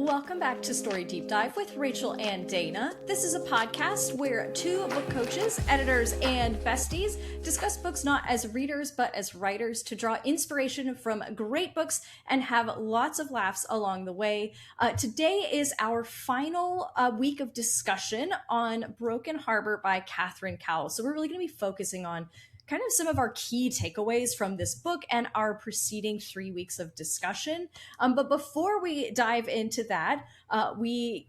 Welcome back to Story Deep Dive with Rachel and Dana. This is a podcast where two book coaches, editors, and besties discuss books not as readers but as writers to draw inspiration from great books and have lots of laughs along the way. Today is our final week of discussion on Broken Harbor by Catherine Cowles. So we're really going to be focusing on kind of some of our key takeaways from this book and our preceding 3 weeks of discussion. But before we dive into that, we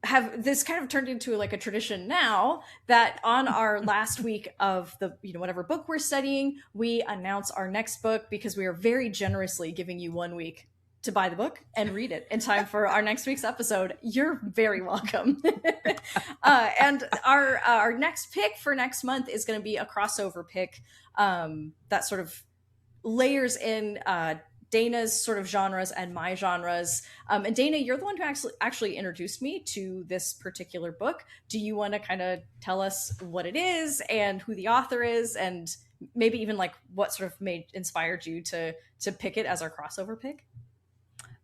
have this kind of turned into like a tradition now that on our last week of the, whatever book we're studying, we announce our next book because we are very generously giving you 1 week to buy the book and read it in time for our next week's episode. You're very welcome. And our next pick for next month is going to be a crossover pick that sort of layers in Dana's sort of genres and my genres. And Dana, you're the one who actually introduced me to this particular book. Do you want to kind of tell us what it is and who the author is, and maybe even like what sort of inspired you to pick it as our crossover pick?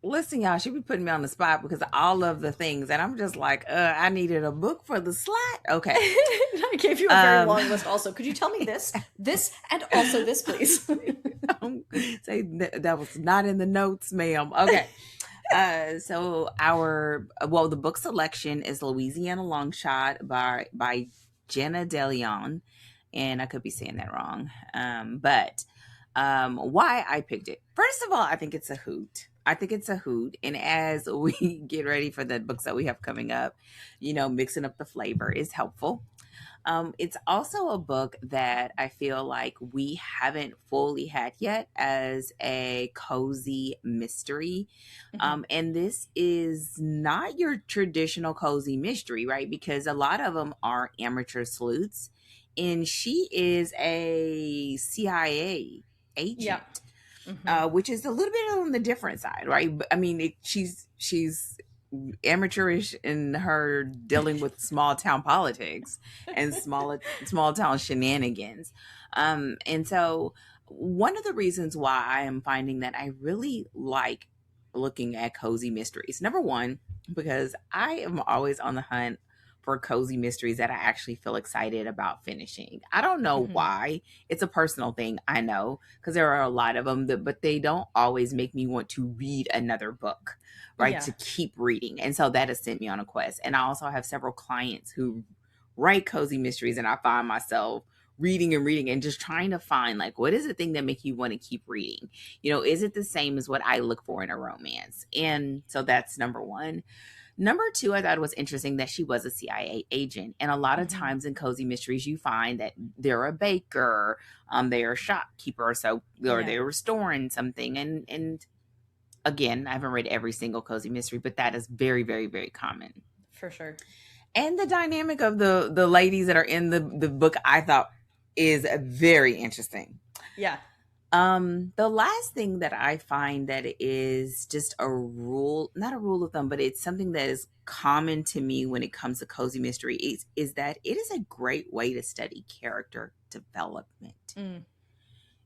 Listen, y'all, she be putting me on the spot because of all of the things. And I'm just like, I needed a book for the slot. Okay. I gave you a very long list also. Could you tell me this, and also this, please? Say that was not in the notes, ma'am. Okay. So the book selection is Louisiana Longshot by Jana DeLeon. And I could be saying that wrong. But why I picked it. First of all, I think it's a hoot. And as we get ready for the books that we have coming up, mixing up the flavor is helpful. It's also a book that I feel like we haven't fully had yet as a cozy mystery. Mm-hmm. And this is not your traditional cozy mystery, right? Because a lot of them are amateur sleuths. And she is a CIA agent. Yeah. Mm-hmm. Which is a little bit on the different side, right? I mean, she's amateurish in her dealing with small town politics and small town shenanigans. And so one of the reasons why I am finding that I really like looking at cozy mysteries, number one, because I am always on the hunt for cozy mysteries that I actually feel excited about finishing. I don't know why. It's a personal thing, I know, because there are a lot of them, but they don't always make me want to read another book, right? Yeah. To keep reading. And so that has sent me on a quest. And I also have several clients who write cozy mysteries, and I find myself reading and just trying to find, like, what is the thing that makes you want to keep reading? Is it the same as what I look for in a romance? And so that's number one. Number two, I thought it was interesting that she was a CIA agent. And a lot of times in cozy mysteries, you find that they're a baker, they're a shopkeeper, they're restoring something. And again, I haven't read every single cozy mystery, but that is very, very, very common. For sure. And the dynamic of the ladies that are in the book, I thought is very interesting. Yeah. The last thing that I find that is just not a rule of thumb, but it's something that is common to me when it comes to cozy mystery is that it is a great way to study character development. Mm.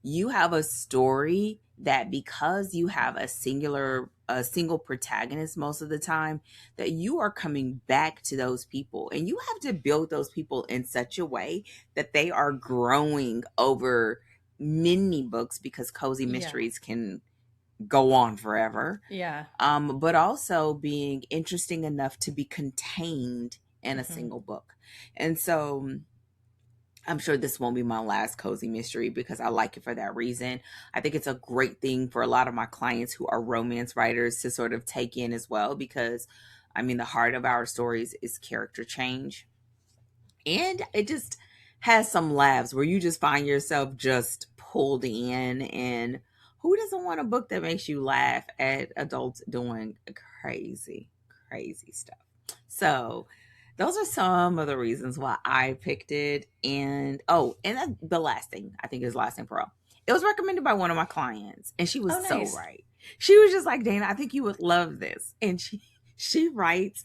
You have a story that, because you have a single protagonist most of the time, that you are coming back to those people, and you have to build those people in such a way that they are growing over many books, because cozy mysteries can go on forever. Yeah. But also being interesting enough to be contained in a single book. And so I'm sure this won't be my last cozy mystery, because I like it for that reason. I think it's a great thing for a lot of my clients who are romance writers to sort of take in as well, because the heart of our stories is character change. And it just has some laughs where you just find yourself just pulled in. And who doesn't want a book that makes you laugh at adults doing crazy stuff? So those are some of the reasons why I picked it. And the last thing, I think is the last thing for all. It was recommended by one of my clients, and she was so right. She was just like, Dana, I think you would love this. And she writes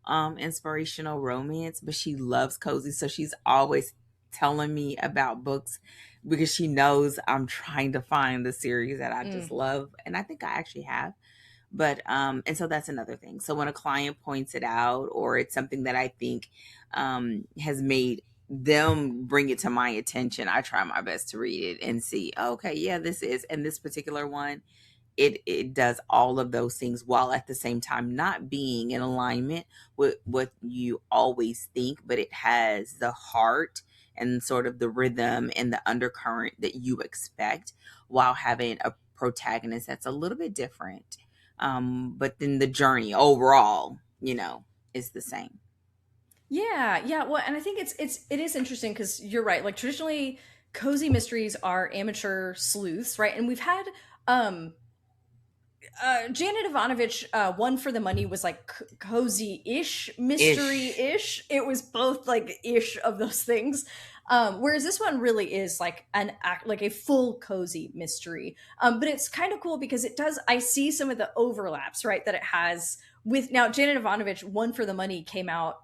inspirational romance, but she loves cozy. So she's always telling me about books because she knows I'm trying to find the series that I just love. And I think I actually have But and so that's another thing. So when a client points it out, or it's something that I think has made them bring it to my attention, I try my best to read it and see, okay, yeah, this is, and this particular one, it does all of those things while at the same time not being in alignment with what you always think, but it has the heart and sort of the rhythm and the undercurrent that you expect, while having a protagonist that's a little bit different. But then the journey overall, is the same. Yeah. Well, and I think it is interesting because you're right. Like traditionally, cozy mysteries are amateur sleuths, right? And we've had Janet Ivanovich, One for the Money was like cozy-ish, mystery-ish. It was both like ish of those things. Whereas this one really is like like a full cozy mystery. But it's kind of cool because I see some of the overlaps, right, that it has with now Janet Ivanovich, One for the Money came out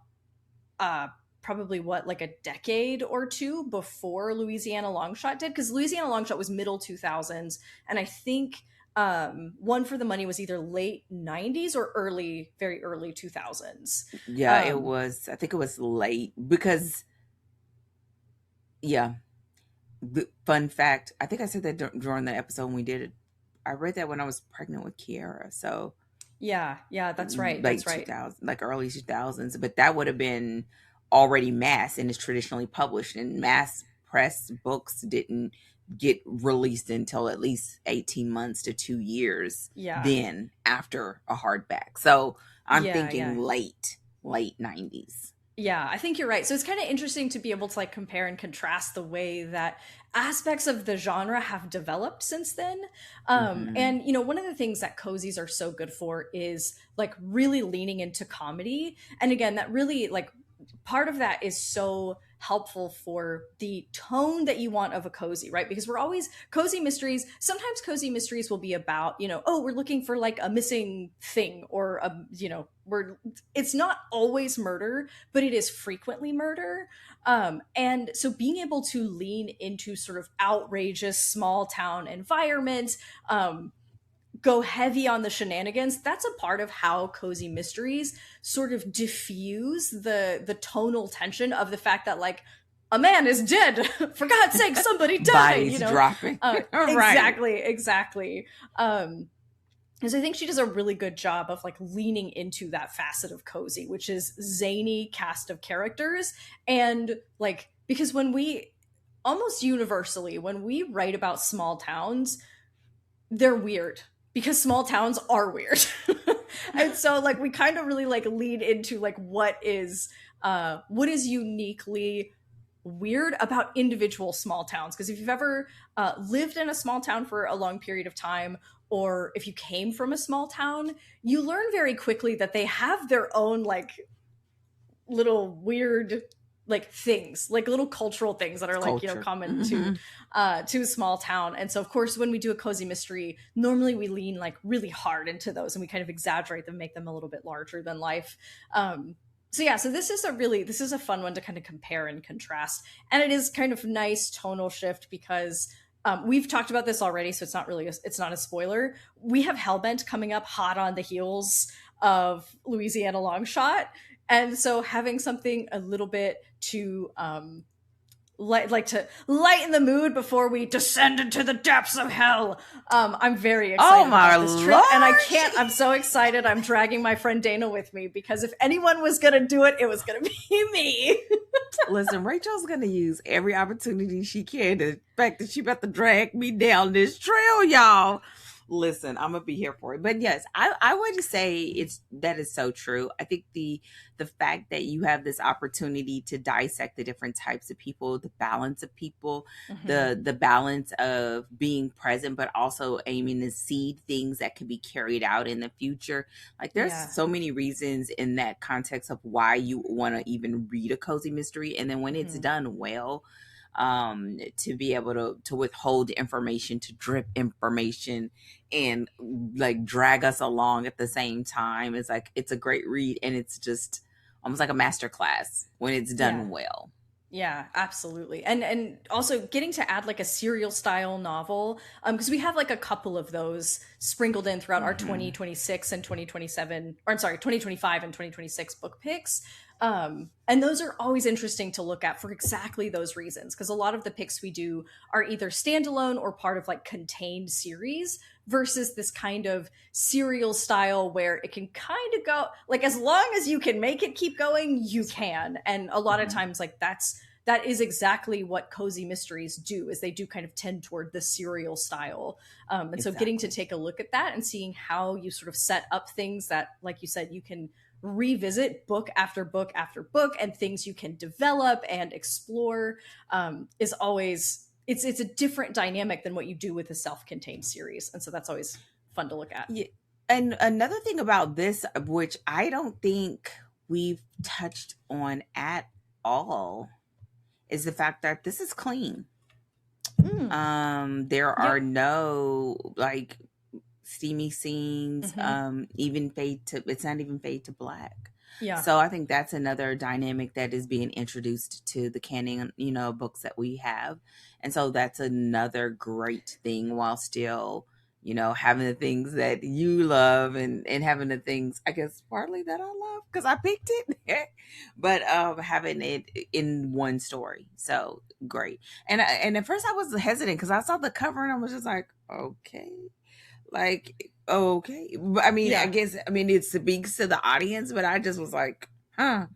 probably like a decade or two before Louisiana Longshot did, because Louisiana Longshot was middle 2000s, and I think One for the Money was either late 90s or very early 2000s. Yeah, it was. I think it was late because, yeah. Fun fact, I think I said that during the episode when we did it. I read that when I was pregnant with Kiara. So yeah, that's right. Like that's right. 2000, like early 2000s. But that would have been already mass and is traditionally published. And mass press books didn't get released until at least 18 months to 2 years. Yeah. Then after a hardback. So I'm thinking late 90s. Yeah, I think you're right. So it's kind of interesting to be able to like compare and contrast the way that aspects of the genre have developed since then. And one of the things that cozies are so good for is like really leaning into comedy. And again, that really like part of that is so helpful for the tone that you want of a cozy, right? Because we're always sometimes cozy mysteries will be about, we're looking for like a missing thing, or it's not always murder, but it is frequently murder. And so being able to lean into sort of outrageous small town environment, go heavy on the shenanigans, that's a part of how cozy mysteries sort of diffuse the tonal tension of the fact that like a man is dead, for God's sake, somebody died. Bodies dropping. Exactly. Because I think she does a really good job of like leaning into that facet of cozy, which is zany cast of characters. And like, because almost universally, when we write about small towns, they're weird because small towns are weird. And so like we kind of really like lead into like what is uniquely weird about individual small towns. Because if you've ever lived in a small town for a long period of time, or if you came from a small town, you learn very quickly that they have their own like little weird like things, like little cultural things that are like common to a small town. And so of course when we do a cozy mystery, normally we lean like really hard into those and we kind of exaggerate them, make them a little bit larger than life. So this is a fun one to kind of compare and contrast, and it is kind of nice tonal shift because we've talked about this already, so it's not a spoiler. We have Hellbent coming up hot on the heels of Louisiana Longshot, and so having something a little bit to to lighten the mood before we descend into the depths of hell. I'm very excited about this trip, and I'm so excited. I'm dragging my friend Dana with me because if anyone was gonna do it, it was gonna be me. Listen, Rachel's gonna use every opportunity she can. The fact that she about to drag me down this trail, y'all. Listen, I'm gonna be here for it. But yes, I would say that is so true. I think the fact that you have this opportunity to dissect the different types of people, the balance of people, the balance of being present, but also aiming to seed things that could be carried out in the future. Like there's so many reasons in that context of why you want to even read a cozy mystery, and then when it's done well, to be able to withhold information, to drip information, and like drag us along at the same time. It's a great read, and it's just almost like a master class when it's done well. Yeah, absolutely. And also getting to add like a serial style novel, because we have like a couple of those sprinkled in throughout our 2026 and 2027, or I'm sorry, 2025 and 2026 book picks. And those are always interesting to look at for exactly those reasons, because a lot of the picks we do are either standalone or part of like contained series versus this kind of serial style where it can kind of go like, as long as you can make it keep going, you can. And a lot of times like that is exactly what cozy mysteries do, is they do kind of tend toward the serial style. And so getting to take a look at that and seeing how you sort of set up things that, like you said, you can revisit book after book after book, and things you can develop and explore, is always, it's a different dynamic than what you do with a self-contained series. And so that's always fun to look at. Yeah. And another thing about this, which I don't think we've touched on at all, is the fact that this is clean. There are no like steamy scenes, even it's not even fade to black. Yeah. So I think that's another dynamic that is being introduced to the canon, books that we have. And so that's another great thing, while still, having the things that you love and having the things, I guess, partly that I love because I picked it, but having it in one story. So great. And at first I was hesitant because I saw the cover and I was just like, okay. I mean, I guess, it speaks to the audience, but I just was like, huh.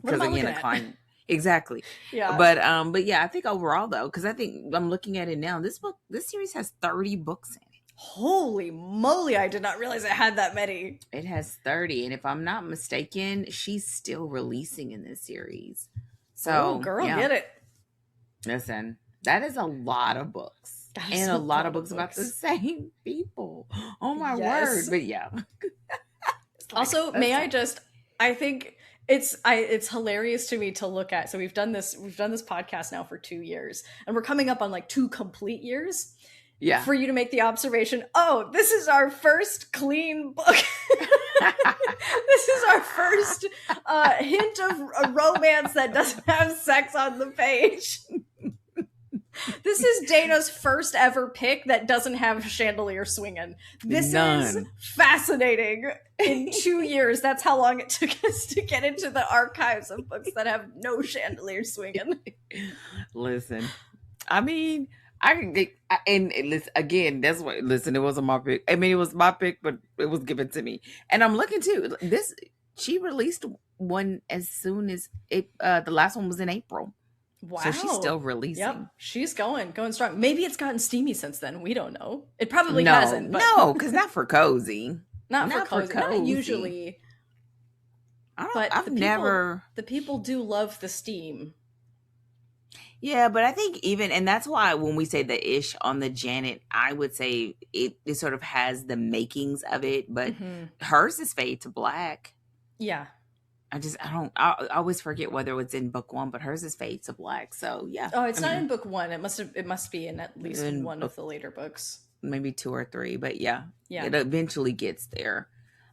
Because again, exactly. Yeah. But yeah, I think overall though, because I think I'm looking at it now, this series has 30 books in it. Holy moly, I did not realize it had that many. It has 30, and if I'm not mistaken, she's still releasing in this series. So, girl, get it. Listen, that is a lot of books. And a lot of books about the same people. Oh my word. But yeah. Also, I think it's hilarious to me to look at. So we've done this podcast now for 2 years, and we're coming up on like 2 complete years. Yeah. For you to make the observation, oh, this is our first clean book. This is our first hint of a romance that doesn't have sex on the page. This is Dana's first ever pick that doesn't have chandelier swinging. This is fascinating. In 2 years, that's how long it took us to get into the archives of books that have no chandelier swinging. Listen, I mean, listen, again, that's what, listen, it wasn't my pick. I mean, it was my pick, but it was given to me. And I'm looking too, she released one as soon as the last one was in April. Wow. So she's still releasing. Yep. She's going strong. Maybe it's gotten steamy since then. We don't know. It probably hasn't. But... No, because not for cozy. Not for cozy. Not usually. The people do love the steam. Yeah, but I think even, and that's why when we say the ish on the Janet, I would say it sort of has the makings of it, but hers is fade to black. Yeah. I always forget whether it's in book 1, but hers is fade to black. So yeah. Oh, it's not in book 1. It must be in at least one of the later books. Maybe 2 or 3, but yeah. It eventually gets there.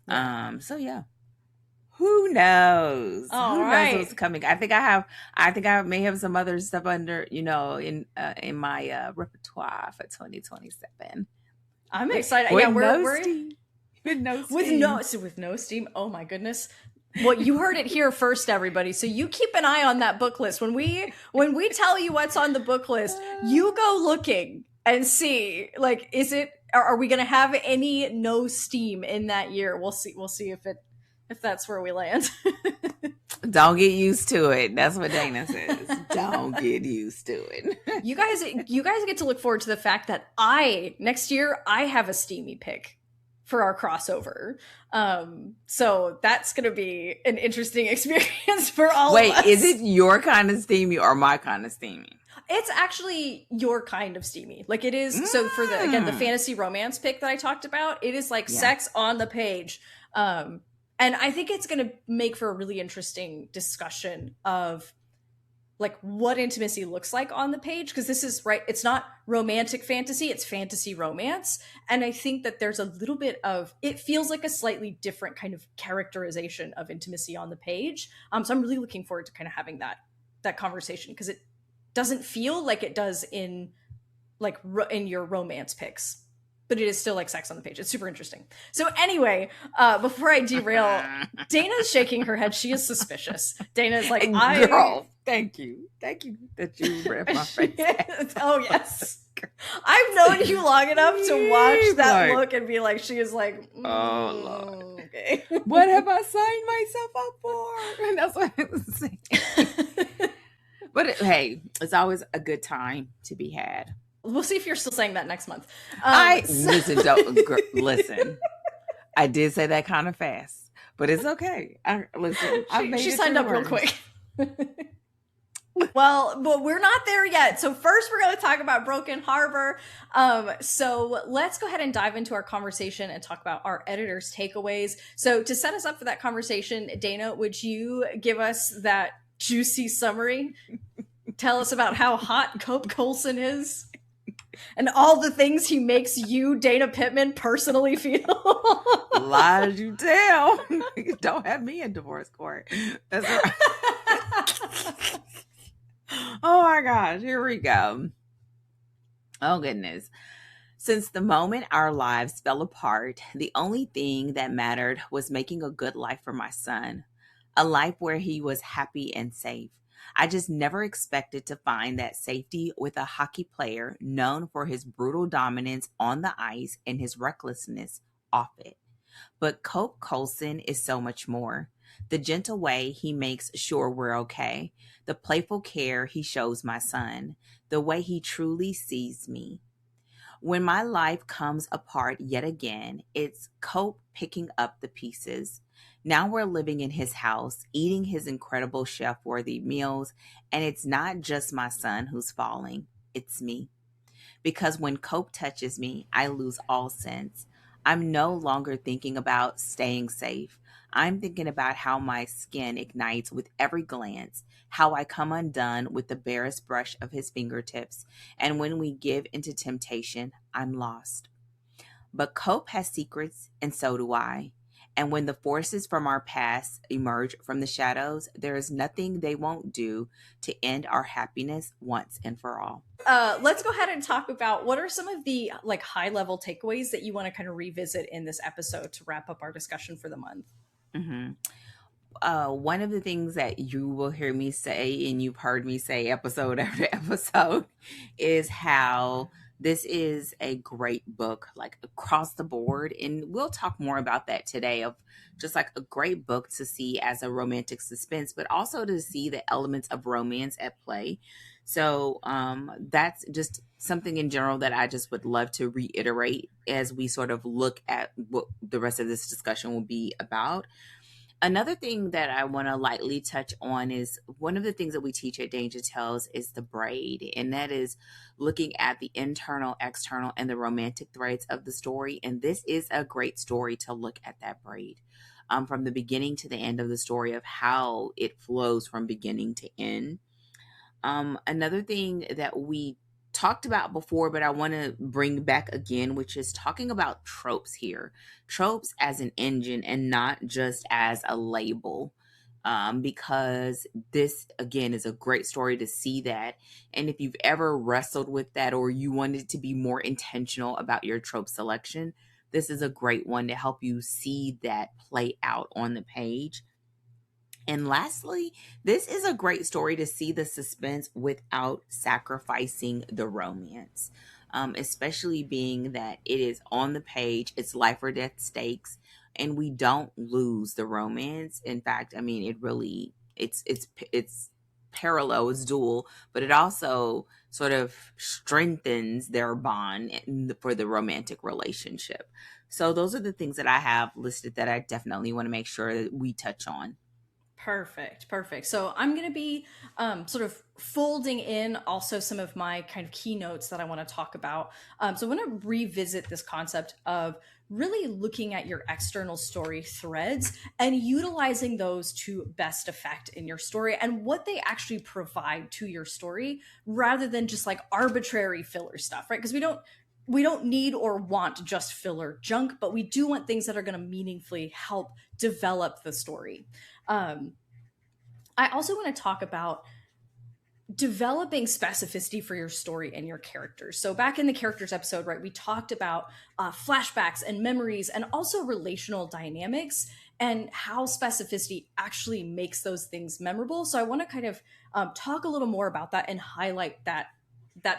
Yeah. So yeah. Who knows? Who knows what's coming? I think I may have some other stuff under, in my repertoire for 2027. I'm excited. With no steam. Oh my goodness. Well, you heard it here first, everybody. So you keep an eye on that book list. When we tell you what's on the book list, you go looking and see, like, are we going to have any no steam in that year? We'll see if that's where we land. Don't get used to it. That's what Dana says. Don't get used to it. You guys get to look forward to the fact that next year I have a steamy pick for our crossover. So that's going to be an interesting experience for all of us. Wait, is it your kind of steamy or my kind of steamy? It's actually your kind of steamy. Like it is. So for the fantasy romance pick that I talked about, it is like sex on the page. And I think it's going to make for a really interesting discussion of like what intimacy looks like on the page. Because this is it's not romantic fantasy, it's fantasy romance. And I think that there's a little bit it feels like a slightly different kind of characterization of intimacy on the page. So I'm really looking forward to kind of having that that conversation, because it doesn't feel like it does in like in your romance picks, but it is still like sex on the page. It's super interesting. So anyway, before I derail, Dana's shaking her head. She is suspicious. Dana's like, girl, thank you that you read my face. Oh yes, I've known you long enough to watch that look and be like, she is like, oh Lord, okay, what have I signed myself up for? And that's what I was saying. But hey, it's always a good time to be had. We'll see if you're still saying that next month. Listen. I did say that kind of fast, but it's okay. She signed up real quick. Well, but we're not there yet. So first we're going to talk about Broken Harbor. So let's go ahead and dive into our conversation and talk about our editor's takeaways. So to set us up for that conversation, Dana, would you give us that juicy summary? Tell us about how hot Cope Coulson is and all the things he makes you, Dana Pittman, personally feel. Lies you tell. Don't have me in divorce court. That's right. Oh my gosh, here we go. Oh goodness. Since the moment our lives fell apart, the only thing that mattered was making a good life for my son. A life where he was happy and safe. I just never expected to find that safety with a hockey player known for his brutal dominance on the ice and his recklessness off it. But Cope Coulson is so much more. The gentle way he makes sure we're okay. The playful care he shows my son. The way he truly sees me. When my life comes apart yet again, it's Cope picking up the pieces. Now we're living in his house, eating his incredible chef-worthy meals, and it's not just my son who's falling, it's me. Because when Cope touches me, I lose all sense. I'm no longer thinking about staying safe. I'm thinking about how my skin ignites with every glance, how I come undone with the barest brush of his fingertips, and when we give into temptation, I'm lost. But Cope has secrets, and so do I. And when the forces from our past emerge from the shadows, there is nothing they won't do to end our happiness once and for all. Let's go ahead and talk about what are some of the like high level takeaways that you want to kind of revisit in this episode to wrap up our discussion for the month. Mm-hmm. One of the things that you will hear me say, and you've heard me say episode after episode, is how this is a great book, like across the board. And we'll talk more about that today, of just like a great book to see as a romantic suspense, but also to see the elements of romance at play. So that's just something in general that I just would love to reiterate as we sort of look at what the rest of this discussion will be about. Another thing that I want to lightly touch on is one of the things that we teach at Danger Tales is the braid. And that is looking at the internal, external, and the romantic threads of the story. And this is a great story to look at that braid from the beginning to the end of the story, of how it flows from beginning to end. Another thing that we talked about before, but I want to bring back again, which is talking about tropes here. Tropes as an engine and not just as a label. Because this, again, is a great story to see that. And if you've ever wrestled with that, or you wanted to be more intentional about your trope selection, this is a great one to help you see that play out on the page. And lastly, this is a great story to see the suspense without sacrificing the romance, especially being that it is on the page, it's life or death stakes, and we don't lose the romance. In fact, I mean, it really, it's parallel, it's dual, but it also sort of strengthens their bond for the romantic relationship. So those are the things that I have listed that I definitely want to make sure that we touch on. Perfect. So I'm going to be sort of folding in also some of my kind of keynotes that I want to talk about. So I want to revisit this concept of really looking at your external story threads and utilizing those to best effect in your story and what they actually provide to your story, rather than just like arbitrary filler stuff, right? Because we don't need or want just filler junk, but we do want things that are going to meaningfully help develop the story. I also want to talk about developing specificity for your story and your characters. So back in the characters episode, right, we talked about flashbacks and memories and also relational dynamics and how specificity actually makes those things memorable. So I want to kind of talk a little more about that and highlight that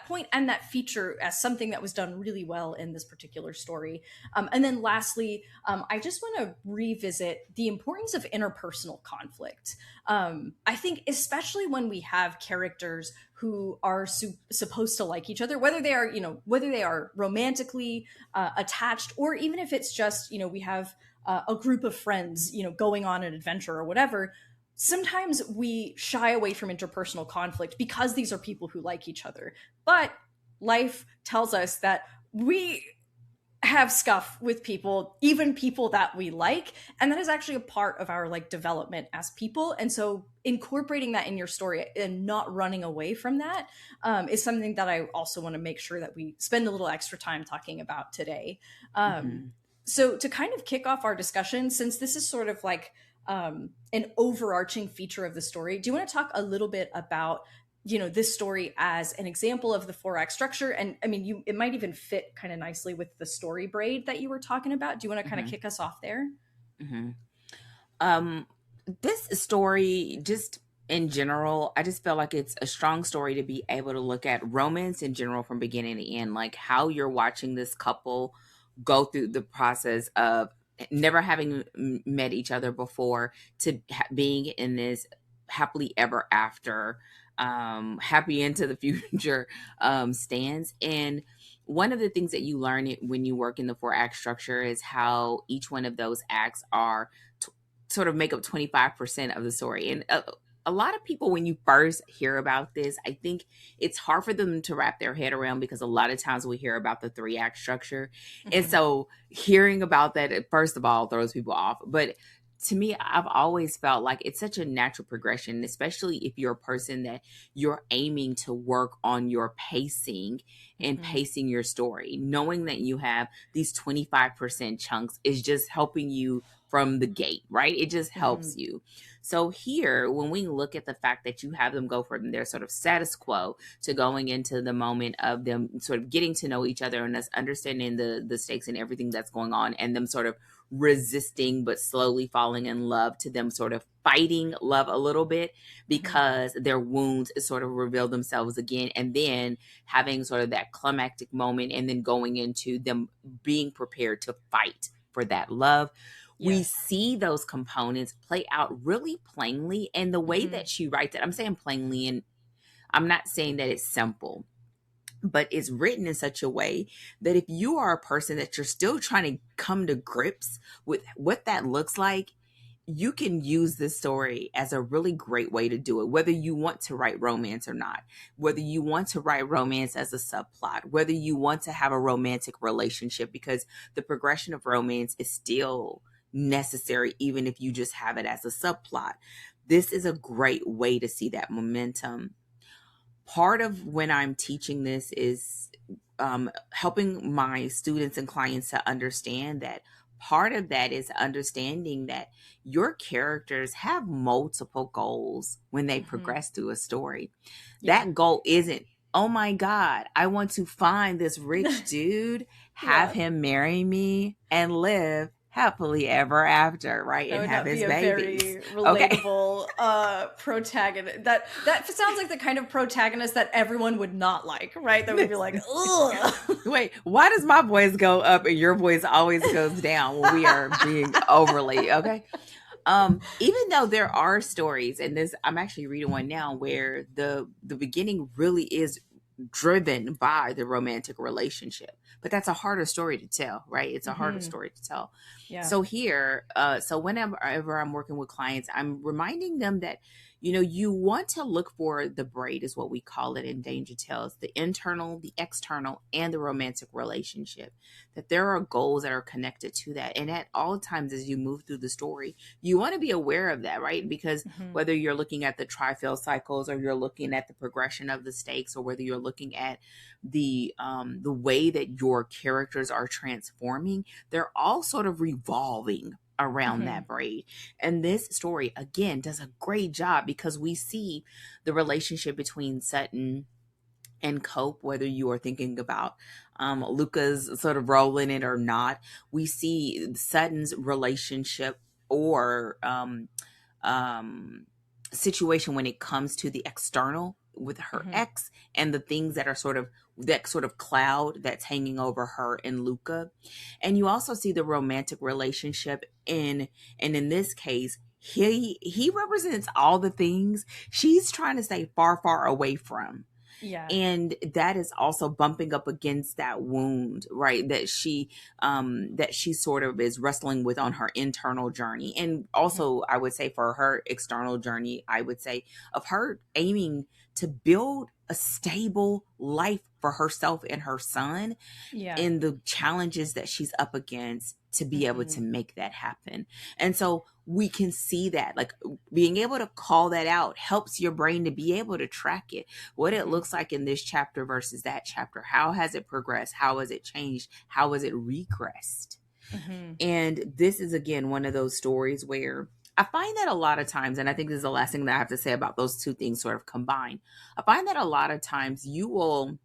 point and that feature as something that was done really well in this particular story. And then lastly, I just want to revisit the importance of interpersonal conflict. I think especially when we have characters who are supposed to like each other, whether they are, whether they are romantically attached, or even if it's just, we have a group of friends, going on an adventure or whatever. Sometimes we shy away from interpersonal conflict because these are people who like each other. But life tells us that we have scuff with people, even people that we like, and that is actually a part of our development as people. And so incorporating that in your story and not running away from that is something that I also want to make sure that we spend a little extra time talking about today. So to kind of kick off our discussion, since this is sort of an overarching feature of the story, do you want to talk a little bit about this story as an example of the 4-act structure? And I mean, it might even fit kind of nicely with the story Braid that you were talking about. Do you want to kind of kick us off there? This story, just in general, I just feel like it's a strong story to be able to look at romance in general from beginning to end, like how you're watching this couple go through the process of never having met each other before to being in this happily ever after, happy into the future stance. And one of the things that you learn when you work in the 4-act structure is how each one of those acts are sort of make up 25% of the story. And a lot of people, when you first hear about this, I think it's hard for them to wrap their head around, because a lot of times we hear about the 3-act structure. And so hearing about that, first of all, throws people off. But to me, I've always felt like it's such a natural progression, especially if you're a person that you're aiming to work on your pacing and pacing your story. Knowing that you have these 25% chunks is just helping you from the gate, right? It just helps you. So here, when we look at the fact that you have them go from their sort of status quo to going into the moment of them sort of getting to know each other and us understanding the stakes and everything that's going on, and them sort of resisting but slowly falling in love, to them sort of fighting love a little bit because their wounds sort of reveal themselves again, and then having sort of that climactic moment, and then going into them being prepared to fight for that love. We see those components play out really plainly. And the way that she writes it, I'm saying plainly, and I'm not saying that it's simple, but it's written in such a way that if you are a person that you're still trying to come to grips with what that looks like, you can use this story as a really great way to do it, whether you want to write romance or not, whether you want to write romance as a subplot, whether you want to have a romantic relationship, because the progression of romance is still necessary, even if you just have it as a subplot. This is a great way to see that momentum. Part of when I'm teaching this is helping my students and clients to understand that part of that is understanding that your characters have multiple goals when they progress through a story. That goal isn't, oh my God, I want to find this rich dude, have him marry me, and live happily ever after, right? That and have his babies. Very relatable protagonist. That sounds like the kind of protagonist that everyone would not like, right? That would be like, ugh. Wait, why does my voice go up and your voice always goes down when we are being overly okay? Even though there are stories, and this, I'm actually reading one now where the beginning really is driven by the romantic relationship, but that's a harder story to tell, right? It's a harder story to tell. So here, so whenever I'm working with clients, I'm reminding them that, you want to look for the braid, is what we call it in Danger Tales, the internal, the external, and the romantic relationship, that there are goals that are connected to that. And at all times, as you move through the story, you want to be aware of that, right? Because whether you're looking at the trifill cycles, or you're looking at the progression of the stakes, or whether you're looking at the way that your characters are transforming, they're all sort of revolving around that braid. And this story, again, does a great job because we see the relationship between Sutton and Cope, whether you are thinking about Luca's sort of role in it or not. We see Sutton's relationship or situation when it comes to the external with her ex and the things that are sort of that sort of cloud that's hanging over her and Luca. And you also see the romantic relationship and in this case, he represents all the things she's trying to stay far away from. Yeah. And that is also bumping up against that wound, right? That she sort of is wrestling with on her internal journey. And also I would say for her external journey, I would say of her aiming to build a stable life for herself and her son in the challenges that she's up against to be able to make that happen. And so we can see that, like, being able to call that out helps your brain to be able to track it, what it looks like in this chapter versus that chapter. How has it progressed? How has it changed? How has it regressed? And this is, again, one of those stories where I find that a lot of times, and I think this is the last thing that I have to say about those two things sort of combined. I find that a lot of times you will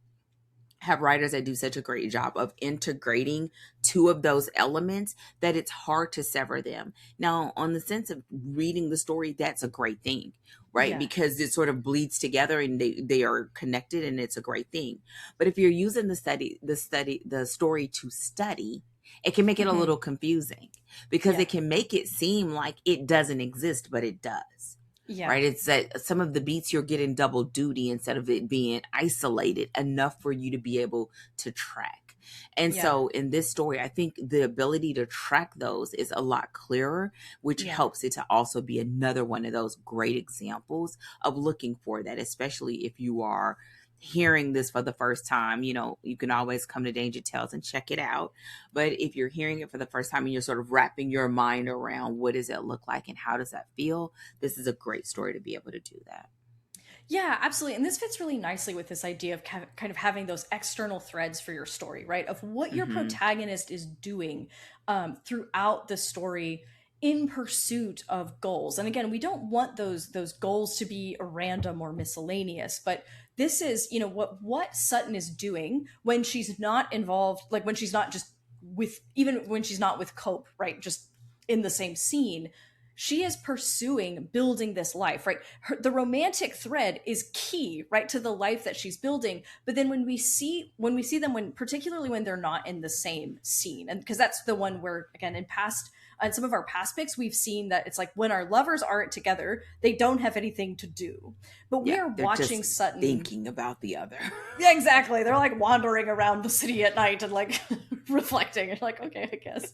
have writers that do such a great job of integrating two of those elements that it's hard to sever them. Now, on the sense of reading the story, that's a great thing, right? Because it sort of bleeds together and they are connected, and it's a great thing. But if you're using the story to study, it can make it a little confusing because it can make it seem like it doesn't exist, but it does. Right. It's that some of the beats you're getting double duty instead of it being isolated enough for you to be able to track. And so in this story, I think the ability to track those is a lot clearer, which helps it to also be another one of those great examples of looking for that, especially if you are hearing this for the first time. You know, you can always come to Danger Tales and check it out. But if you're hearing it for the first time and you're sort of wrapping your mind around what does it look like and how does that feel, this is a great story to be able to do that. Yeah, absolutely. And this fits really nicely with this idea of kind of having those external threads for your story, right? Of what your protagonist is doing throughout the story in pursuit of goals. And again, we don't want those goals to be random or miscellaneous, but this is, you know, what Sutton is doing when she's not involved, like when she's not just with, even when she's not with Cope, right? Just in the same scene, she is pursuing building this life, right? The romantic thread is key, right, to the life that she's building. But then when we see them, particularly when they're not in the same scene, and because that's the one where, again, in some of our past picks, we've seen that it's like when our lovers aren't together, they don't have anything to do. But we are watching Sutton thinking about the other. Yeah, exactly. They're like wandering around the city at night and like reflecting and like, okay, I guess.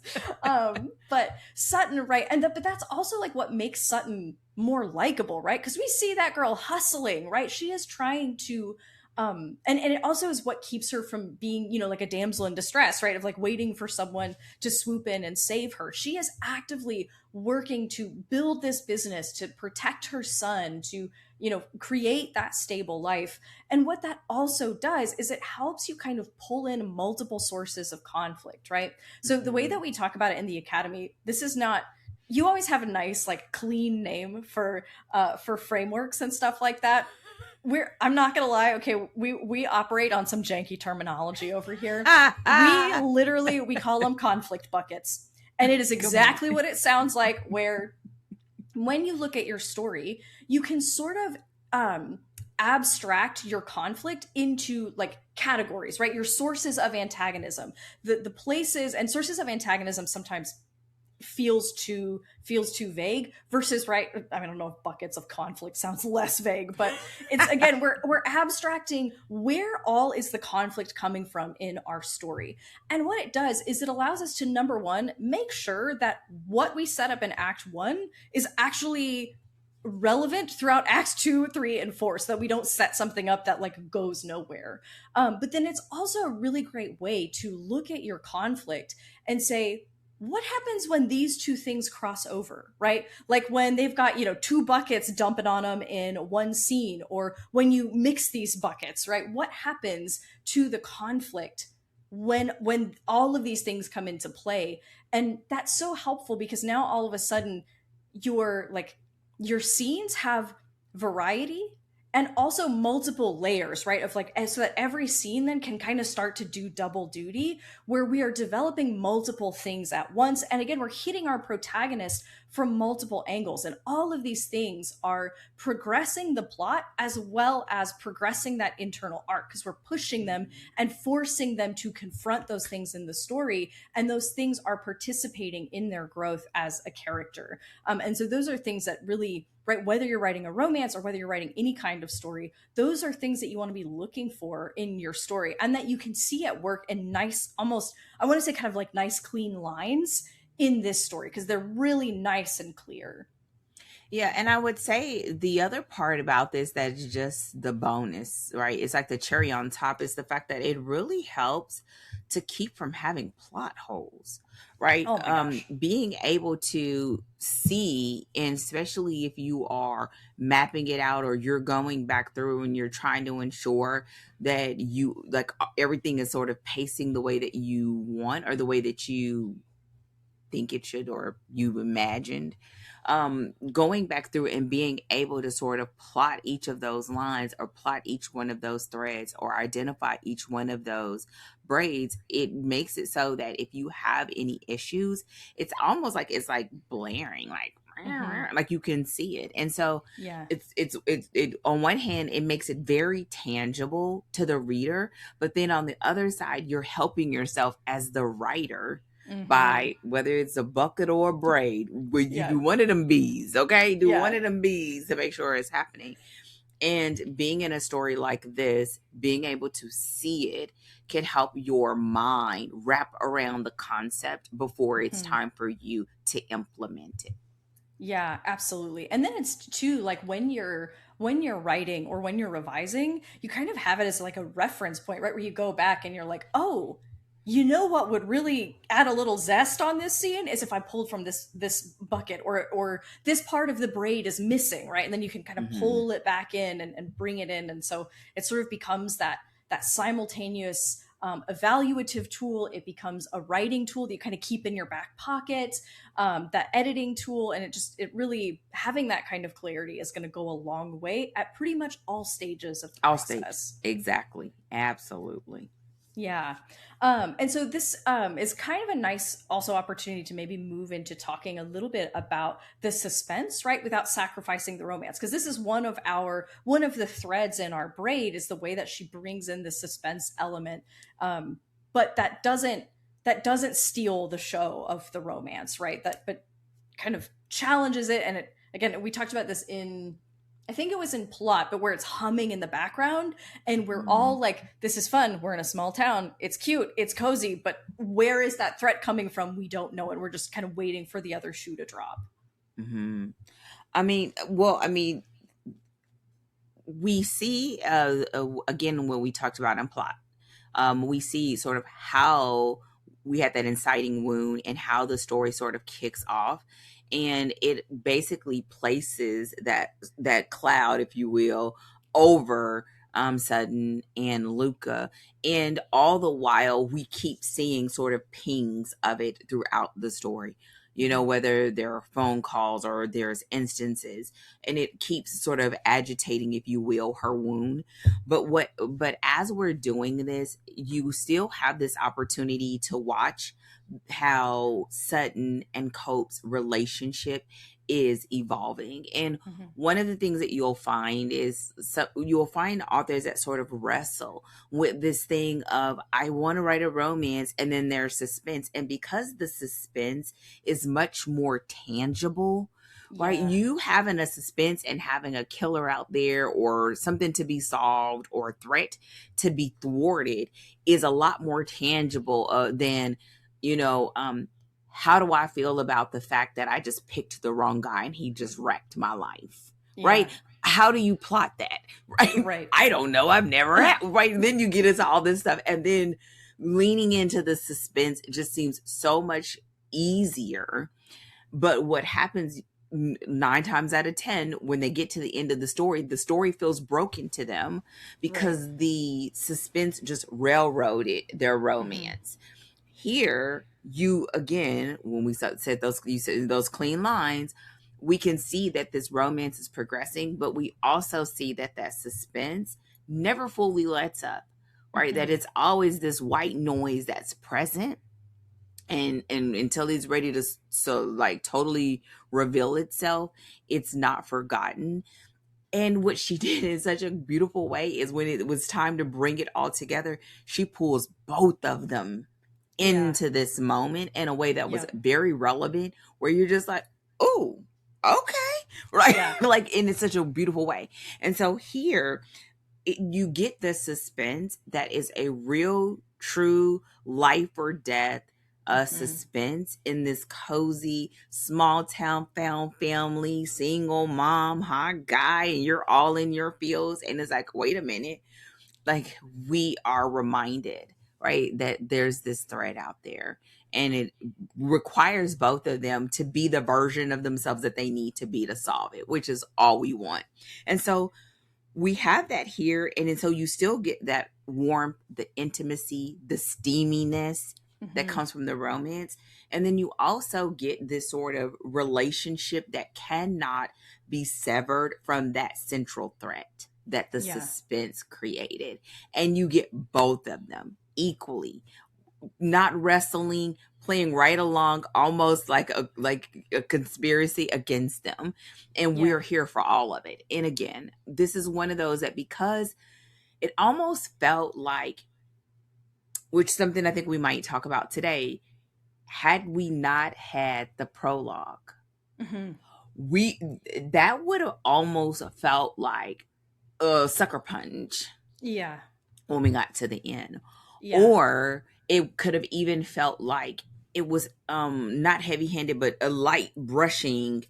But Sutton, right? But that's also like what makes Sutton more likable, right? Because we see that girl hustling, right? She is trying to and it also is what keeps her from being, you know, like a damsel in distress, right? Of like waiting for someone to swoop in and save her. She is actively working to build this business, to protect her son, to, you know, create that stable life. And what that also does is it helps you kind of pull in multiple sources of conflict, right? So the way that we talk about it in the Academy, this is not, you always have a nice, like, clean name for frameworks and stuff like that. I'm not gonna lie, okay, we operate on some janky terminology over here. We call them conflict buckets. And it is exactly what it sounds like, where when you look at your story, you can sort of abstract your conflict into like categories, right? Your sources of antagonism. The places and sources of antagonism sometimes feels too vague versus, right, I don't know if buckets of conflict sounds less vague, but it's, again, we're abstracting where all is the conflict coming from in our story. And what it does is it allows us to, number one, make sure that what we set up in Act 1 is actually relevant throughout Acts 2, 3, and 4, so that we don't set something up that like goes nowhere. But then it's also a really great way to look at your conflict and say, what happens when these two things cross over, right? Like when they've got, you know, two buckets dumping on them in one scene, or when you mix these buckets, right? What happens to the conflict when all of these things come into play. And that's so helpful because now all of a sudden your scenes have variety and also multiple layers, right? Of like, so that every scene then can kind of start to do double duty, where we are developing multiple things at once. And again, we're hitting our protagonist from multiple angles. And all of these things are progressing the plot as well as progressing that internal arc, because we're pushing them and forcing them to confront those things in the story. And those things are participating in their growth as a character. And so those are things that really, right, whether you're writing a romance or whether you're writing any kind of story, those are things that you want to be looking for in your story and that you can see at work in nice, almost, I want to say kind of like nice, clean lines in this story, because they're really nice and clear. Yeah, and I would say the other part about this that is just the bonus, right? It's like the cherry on top is the fact that it really helps to keep from having plot holes, right? Oh my gosh. Being able to see, and especially if you are mapping it out or you're going back through and you're trying to ensure that you like everything is sort of pacing the way that you want or the way that you think it should or you imagined, going back through and being able to sort of plot each of those lines or plot each one of those threads or identify each one of those braids, it makes it so that if you have any issues, it's almost like it's like blaring, like you can see it. And so Yeah. it on one hand it makes it very tangible to the reader, but then on the other side you're helping yourself as the writer by whether it's a bucket or a braid, where you do one of them bees, okay? Do one of them bees to make sure it's happening. And being in a story like this, being able to see it can help your mind wrap around the concept before it's time for you to implement it. Yeah, absolutely. And then it's too like when you're writing or when you're revising, you kind of have it as like a reference point, right? Where you go back and you're like, oh, you know what would really add a little zest on this scene is if I pulled from this bucket or this part of the braid is missing, right? And then you can kind of pull it back in and bring it in. And so it sort of becomes that simultaneous evaluative tool. It becomes a writing tool that you kind of keep in your back pocket, that editing tool. And it really, having that kind of clarity is going to go a long way at pretty much all stages of the process. Exactly. Absolutely. Yeah. And so this is kind of a nice also opportunity to maybe move into talking a little bit about the suspense, right? Without sacrificing the romance. Because this is one of the threads in our braid is the way that she brings in the suspense element. But that doesn't steal the show of the romance, right? But kind of challenges it. And it, again, we talked about this I think it was in plot, but where it's humming in the background and we're all like, this is fun. We're in a small town. It's cute. It's cozy. But where is that threat coming from? We don't know. And we're just kind of waiting for the other shoe to drop. Mm-hmm. We see, again, when we talked about in plot, we see sort of how we had that inciting wound and how the story sort of kicks off. And it basically places that cloud, if you will, over Sutton and Luca. And all the while, we keep seeing sort of pings of it throughout the story. You know, whether there are phone calls or there's instances, and it keeps sort of agitating, if you will, her wound. But as we're doing this, you still have this opportunity to watch how Sutton and Cope's relationship is evolving. And one of the things that you'll find is you'll find authors that sort of wrestle with this thing of, I want to write a romance, and then there's suspense. And because the suspense is much more tangible, right? You having a suspense and having a killer out there or something to be solved or a threat to be thwarted is a lot more tangible than, how do I feel about the fact that I just picked the wrong guy and he just wrecked my life, right? How do you plot that, right? Right. I don't know. I've never had, right? And then you get into all this stuff, and then leaning into the suspense just seems so much easier. But what happens nine times out of 10, when they get to the end of the story feels broken to them because the suspense just railroaded their romance. Here, you again, when we said you said those clean lines, we can see that this romance is progressing, but we also see that suspense never fully lets up, right? That it's always this white noise that's present, and until he's ready to totally reveal itself, it's not forgotten. And what she did in such a beautiful way is when it was time to bring it all together, she pulls both of them into this moment in a way that was very relevant, where you're just like, oh, okay, right? Like, and it's such a beautiful way. And so here you get the suspense that is a real, true life or death suspense in this cozy small town found family, single mom, hot guy, and you're all in your feels. And it's like, wait a minute, like, we are reminded, right, that there's this thread out there, and it requires both of them to be the version of themselves that they need to be to solve it, which is all we want. And so we have that here. And so you still get that warmth, the intimacy, the steaminess that comes from the romance. And then you also get this sort of relationship that cannot be severed from that central threat that the suspense created. And you get both of them equally, not wrestling, playing right along, almost like a conspiracy against them. And we're here for all of it. And again, this is one of those that, because it almost felt like, which something I think we might talk about today, had we not had the prologue, that would have almost felt like a sucker punch. Yeah. When we got to the end. Yeah. Or it could have even felt like it was not heavy-handed, but a light brushing,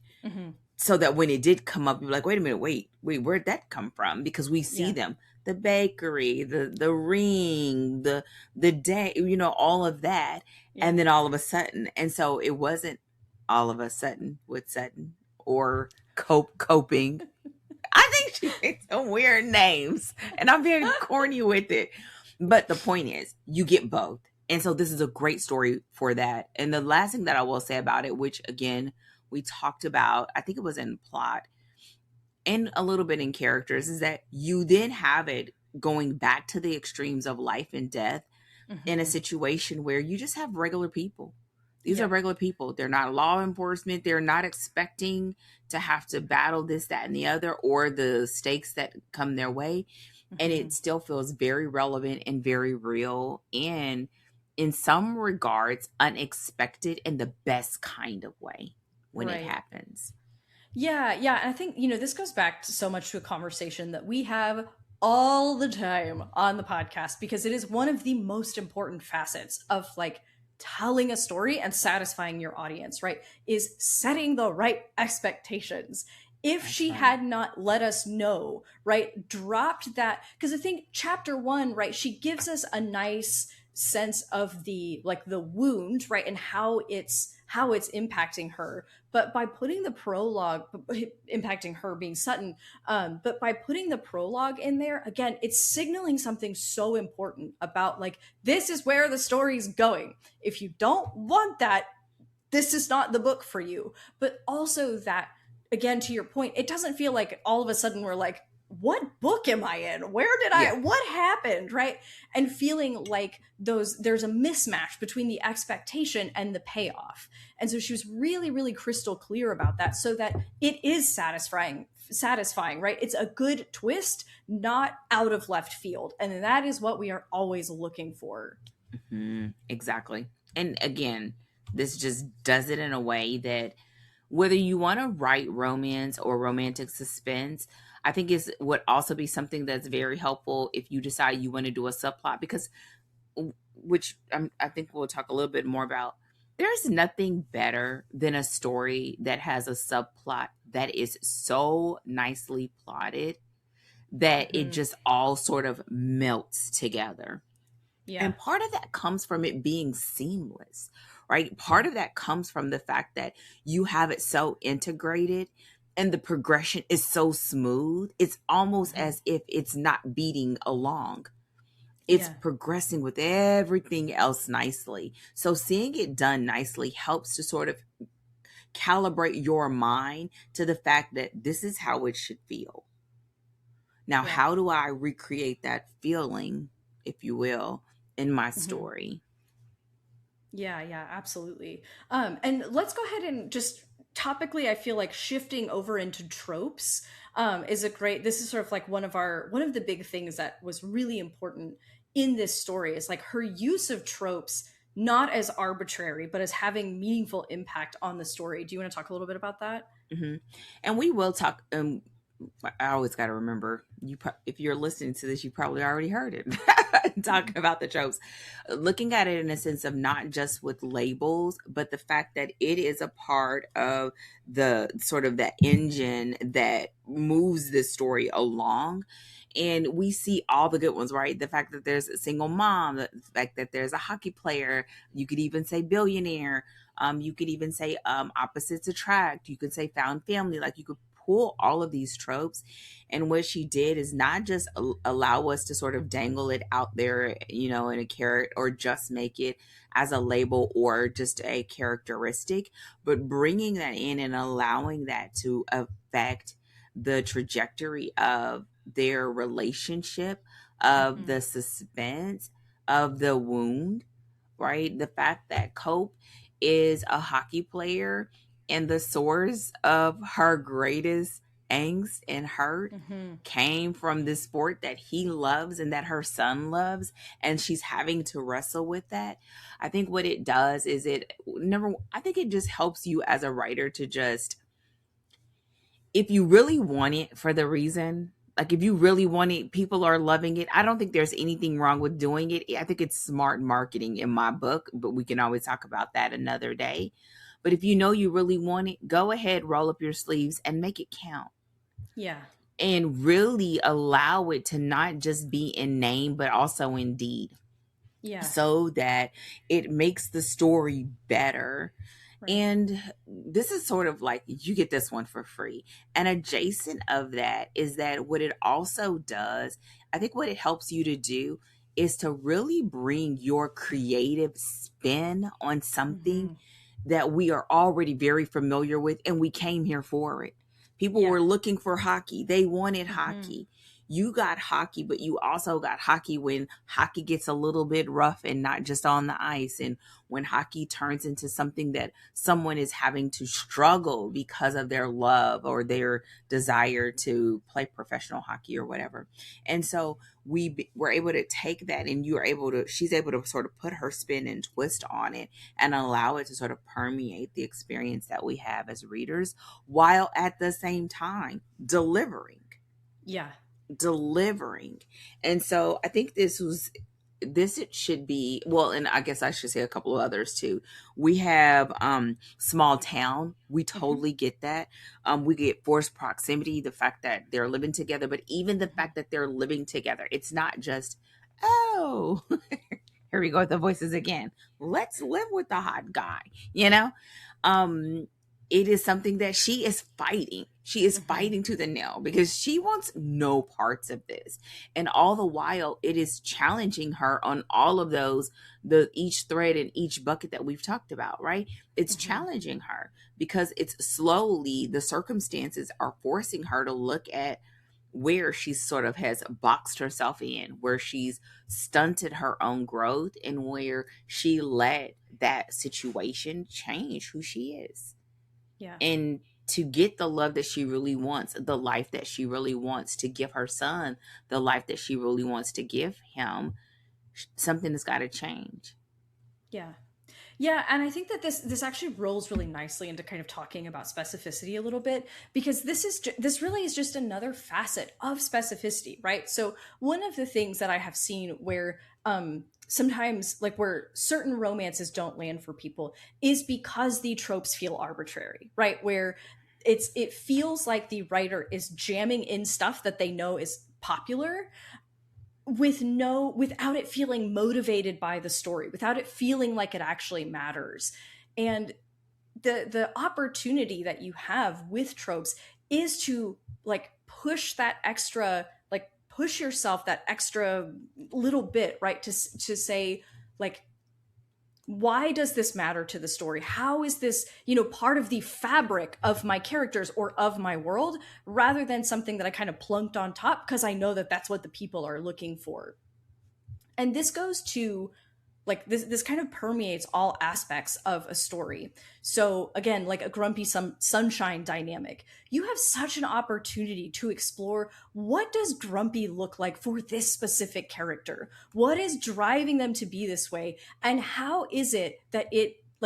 so that when it did come up, you're like, wait a minute, wait, where'd that come from? Because we see them. The bakery, the ring, the day, all of that. Yeah. And then all of a sudden. And so it wasn't all of a sudden with Sutton or coping. I think she picked some weird names, and I'm very corny with it. But the point is, you get both. And so this is a great story for that. And the last thing that I will say about it, which again, we talked about, I think it was in plot and a little bit in characters, is that you then have it going back to the extremes of life and death in a situation where you just have regular people. These are regular people. They're not law enforcement. They're not expecting to have to battle this, that, and the other, or the stakes that come their way. And it still feels very relevant and very real, and in some regards, unexpected in the best kind of way when it happens. Yeah. And I think, this goes back so much to a conversation that we have all the time on the podcast, because it is one of the most important facets of telling a story and satisfying your audience, right? Is setting the right expectations. If she had not let us know, right, dropped that, because I think chapter 1, right, she gives us a nice sense of the wound, right, and how it's impacting her. But by putting the prologue, impacting her being Sutton, but by putting the prologue in there, again, it's signaling something so important about this is where the story's going. If you don't want that, this is not the book for you. But also that, again, to your point, it doesn't feel like all of a sudden we're like, what book am I in? Where did what happened? Right. And feeling like there's a mismatch between the expectation and the payoff. And so she was really, really crystal clear about that, so that it is satisfying, right? It's a good twist, not out of left field. And that is what we are always looking for. Exactly. And again, this just does it in a way that, whether you want to write romance or romantic suspense, I think it would also be something that's very helpful if you decide you want to do a subplot, because, which I think we'll talk a little bit more about, there's nothing better than a story that has a subplot that is so nicely plotted that it just all sort of melts together. Yeah. And part of that comes from it being seamless, right? Part of that comes from the fact that you have it so integrated and the progression is so smooth. It's almost as if it's not beating along. It's progressing with everything else nicely. So seeing it done nicely helps to sort of calibrate your mind to the fact that this is how it should feel. Now, how do I recreate that feeling, if you will, in my story? Yeah, absolutely. And let's go ahead and just topically, I feel like shifting over into tropes is a great. This is sort of like one of the big things that was really important in this story is like her use of tropes, not as arbitrary, but as having meaningful impact on the story. Do you want to talk a little bit about that? And we will talk. I always got to remember if you're listening to this, you probably already heard it talking about the tropes, looking at it in a sense of not just with labels, but the fact that it is a part of the sort of the engine that moves this story along. And we see all the good ones, right? The fact that there's a single mom, the fact that there's a hockey player, you could even say billionaire, you could even say opposites attract, you could say found family, like you could pull all of these tropes. And what she did is not just allow us to sort of dangle it out there, in a carrot, or just make it as a label or just a characteristic, but bringing that in and allowing that to affect the trajectory of their relationship, of the suspense, of the wound, right? The fact that Cope is a hockey player and the source of her greatest angst and hurt came from this sport that he loves and that her son loves, and she's having to wrestle with that. I think what it does is I think it just helps you as a writer to just, if you really want it for the reason, like if you really want it, people are loving it. I don't think there's anything wrong with doing it. I think it's smart marketing in my book, but we can always talk about that another day. But if you know you really want it, go ahead, roll up your sleeves and make it count. Yeah. And really allow it to not just be in name, but also in deed. Yeah. So that it makes the story better. Right. And this is sort of like, you get this one for free. And adjacent of that is that what it also does, I think what it helps you to do is to really bring your creative spin on something that we are already very familiar with, and we came here for it. People were looking for hockey. They wanted hockey. You got hockey, but you also got hockey when hockey gets a little bit rough and not just on the ice. And when hockey turns into something that someone is having to struggle because of their love or their desire to play professional hockey or whatever. And so we were able to take that, and she's able to sort of put her spin and twist on it and allow it to sort of permeate the experience that we have as readers, while at the same time delivering. And so I think it should be, well, and I guess I should say a couple of others too. We have small town. We totally get that. We get forced proximity, the fact that they're living together, but even the fact that they're living together. It's not just, oh, here we go with the voices again. Let's live with the hot guy, it is something that she is fighting. She is fighting to the nail because she wants no parts of this. And all the while, it is challenging her on all of those, each thread and each bucket that we've talked about, right? It's challenging her because it's slowly, the circumstances are forcing her to look at where she sort of has boxed herself in, where she's stunted her own growth, and where she let that situation change who she is. Yeah. And to get the love that she really wants, the life that she really wants to give her son, the life that she really wants to give him, something has got to change. Yeah, and I think that this actually rolls really nicely into kind of talking about specificity a little bit, because this really is just another facet of specificity, right? So one of the things that I have seen where sometimes, like, where certain romances don't land for people is because the tropes feel arbitrary, right? Where it feels like the writer is jamming in stuff that they know is popular, without it feeling motivated by the story, without it feeling like it actually matters. And the opportunity that you have with tropes is to like push that extra, like push yourself that extra little bit, right? To say like, why does this matter to the story? How is this, part of the fabric of my characters or of my world, rather than something that I kind of plunked on top because I know that that's what the people are looking for. And this goes to like this kind of permeates all aspects of a story. So again, like a grumpy sunshine dynamic, you have such an opportunity to explore, what does grumpy look like for this specific character? What is driving them to be this way? And how is it that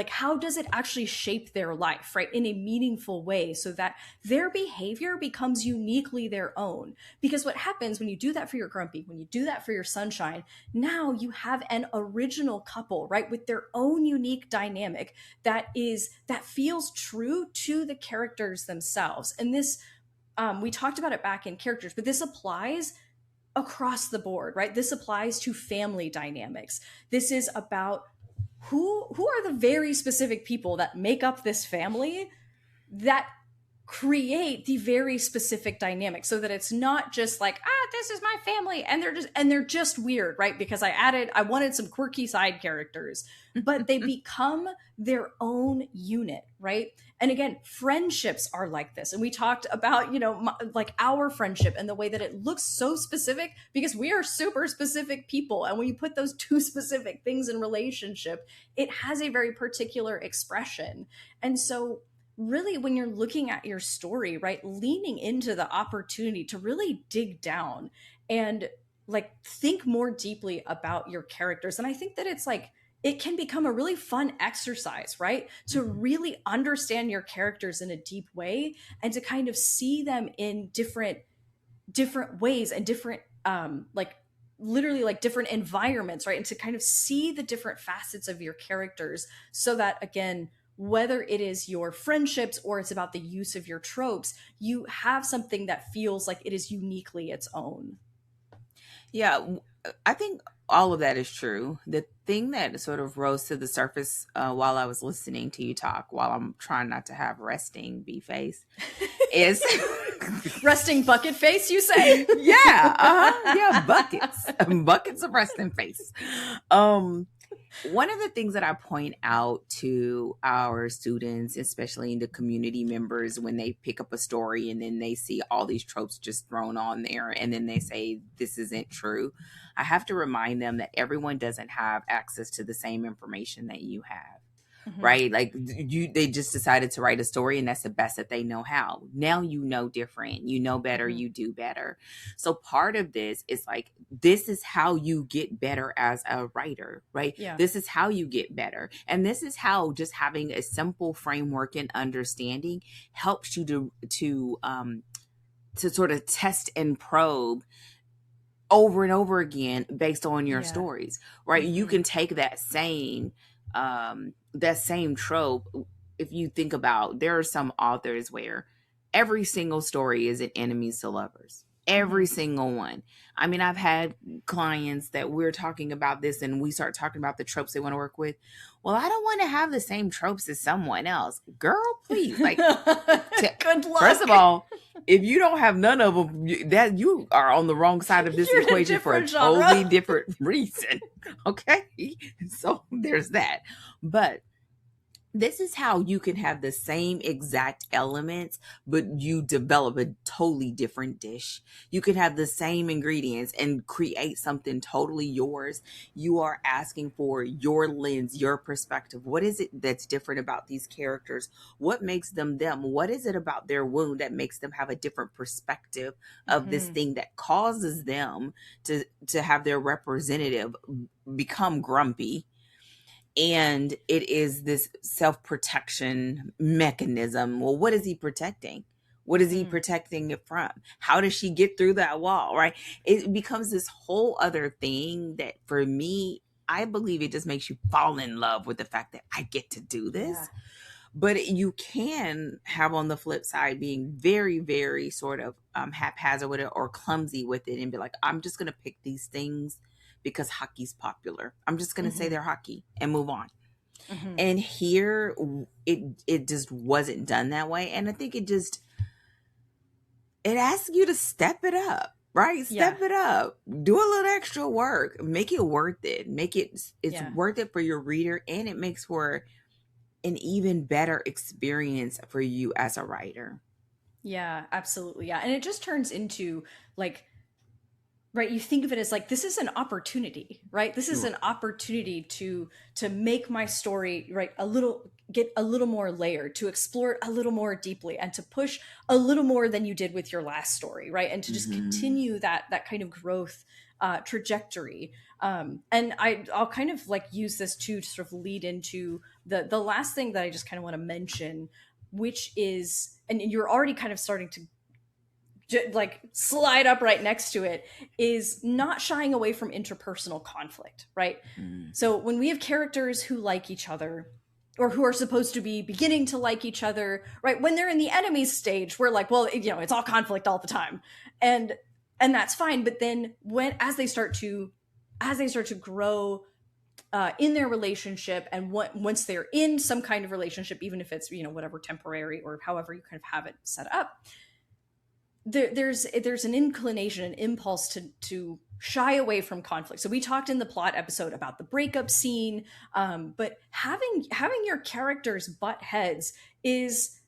how does it actually shape their life, right, in a meaningful way, so that their behavior becomes uniquely their own? Because what happens when you do that for your grumpy, when you do that for your sunshine, now you have an original couple, right, with their own unique dynamic that feels true to the characters themselves. And this, we talked about it back in characters, but this applies across the board, right? This applies to family dynamics. This is about who are the very specific people that make up this family that create the very specific dynamic, so that it's not just like, this is my family and they're just weird, right? Because I wanted some quirky side characters, but they become their own unit, right? And again, friendships are like this. And we talked about, like our friendship and the way that it looks so specific because we are super specific people. And when you put those two specific things in relationship, it has a very particular expression. And so really, when you're looking at your story, right, leaning into the opportunity to really dig down and like think more deeply about your characters. And I think that it's like, it can become a really fun exercise, right? To really understand your characters in a deep way and to kind of see them in different ways and different, literally like different environments, right? And to kind of see the different facets of your characters, so that again, whether it is your friendships or it's about the use of your tropes, you have something that feels like it is uniquely its own. Yeah, I think all of that is true. The thing that sort of rose to the surface while I was listening to you talk, while I'm trying not to have resting bee face, is resting bucket face, you say? Yeah, buckets of resting face. One of the things that I point out to our students, especially in the community members, when they pick up a story and then they see all these tropes just thrown on there and then they say, this isn't true, I have to remind them that everyone doesn't have access to the same information that you have. Mm-hmm. Right? Like they just decided to write a story and that's the best that they know how. Now you know different, you know better, mm-hmm. You do better. So part of this is like, this is how you get better as a writer, right? Yeah. This is how you get better. And this is how just having a simple framework and understanding helps you to sort of test and probe over and over again based on your stories, right? Mm-hmm. You can take that same trope. If you think about, there are some authors where every single story is an enemies to lovers. Every single one. I mean, I've had clients that we're talking about this and we start talking about the tropes they want to work with. Well, I don't want to have the same tropes as someone else. Girl, please. Like, good luck. First of all, if you don't have none of them, that you are on the wrong side of this equation for a totally different reason. Okay? So there's that. But this is how you can have the same exact elements, but you develop a totally different dish. You can have the same ingredients and create something totally yours. You are asking for your lens, your perspective. What is it that's different about these characters? What makes them them? What is it about their wound that makes them have a different perspective of this thing that causes them to have their representative become grumpy? And it is this self-protection mechanism. Well, what is he protecting? What is he protecting it from? How does she get through that wall, right? It becomes this whole other thing that for me, I believe it just makes you fall in love with the fact that I get to do this. Yeah. But you can have on the flip side being very, very sort of haphazard with it or clumsy with it and be like, I'm just going to pick these things because hockey's popular. I'm just going to say they're hockey and move on. And here it just wasn't done that way. And I think it asks you to step it up, right? Step it up, do a little extra work, make it worth it. It's worth it for your reader, and it makes for an even better experience for you as a writer. Yeah, absolutely. Yeah. And it just turns into like, right, you think of it as like, this is an opportunity, right? This is an opportunity to make my story, right, get a little more layered, to explore it a little more deeply, and to push a little more than you did with your last story, right? And to just continue that kind of growth trajectory. And I'll kind of like use this to sort of lead into the last thing that I just kind of want to mention, which is, and you're already kind of starting to like slide up right next to it, is not shying away from interpersonal conflict, right? So when we have characters who like each other, or who are supposed to be beginning to like each other, right, when they're in the enemy stage, we're like, well, you know, it's all conflict all the time, and that's fine. But then as they start to grow in their relationship, and once they're in some kind of relationship, even if it's, you know, whatever, temporary or however you kind of have it set up, there's an inclination, an impulse to shy away from conflict. So we talked in the plot episode about the breakup scene, but having your characters butt heads is,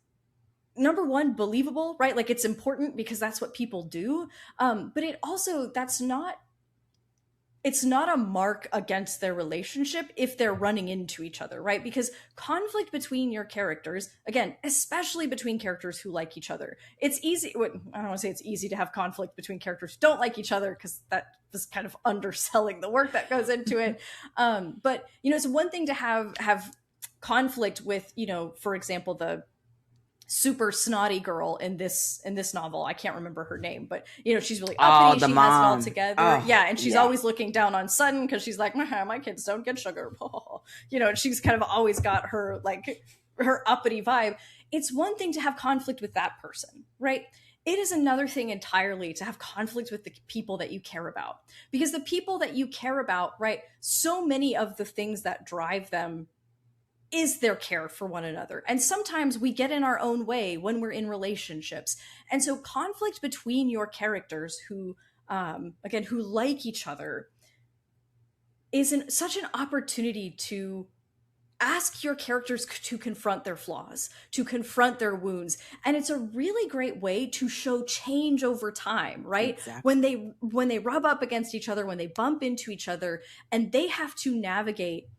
number one, believable, right? Like, it's important because that's what people do. But it's not a mark against their relationship if they're running into each other, right? Because conflict between your characters, again, especially between characters who like each other, it's easy. I don't want to say it's easy to have conflict between characters who don't like each other, because that is kind of underselling the work that goes into it. But, you know, it's one thing to have conflict with, you know, for example, the super snotty girl in this novel. I can't remember her name, but, you know, she's really uppity. She mom. has it all together. And she's yeah. always looking down on Sutton because she's like, my kids don't get sugar. You know, she's kind of always got her uppity vibe. It's one thing to have conflict with that person, right? It is another thing entirely to have conflict with the people that you care about, because the people that you care about, right, so many of the things that drive them is their care for one another. And sometimes we get in our own way when we're in relationships. And so conflict between your characters who like each other is such an opportunity to ask your characters to confront their flaws, to confront their wounds. And it's a really great way to show change over time, right? Exactly. When they rub up against each other, when they bump into each other, and they have to navigate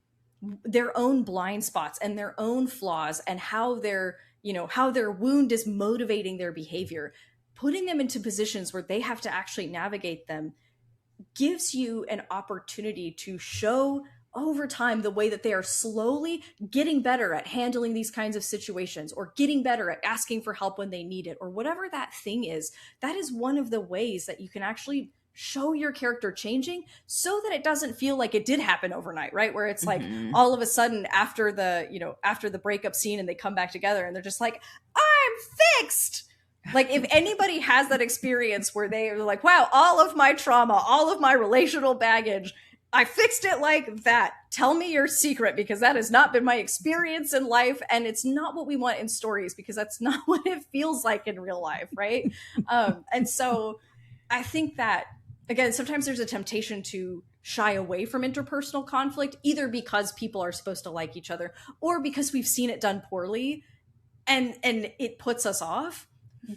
their own blind spots and their own flaws, and how their wound is motivating their behavior, putting them into positions where they have to actually navigate them gives you an opportunity to show over time the way that they are slowly getting better at handling these kinds of situations, or getting better at asking for help when they need it, or whatever that thing is. That is one of the ways that you can actually show your character changing, so that it doesn't feel like it did happen overnight, right? Where it's like all of a sudden after the breakup scene and they come back together and they're just like, I'm fixed. Like, if anybody has that experience where they're like, wow, all of my trauma, all of my relational baggage, I fixed it like that. Tell me your secret, because that has not been my experience in life. And it's not what we want in stories, because that's not what it feels like in real life, right? And so I think that, again, sometimes there's a temptation to shy away from interpersonal conflict, either because people are supposed to like each other, or because we've seen it done poorly and it puts us off.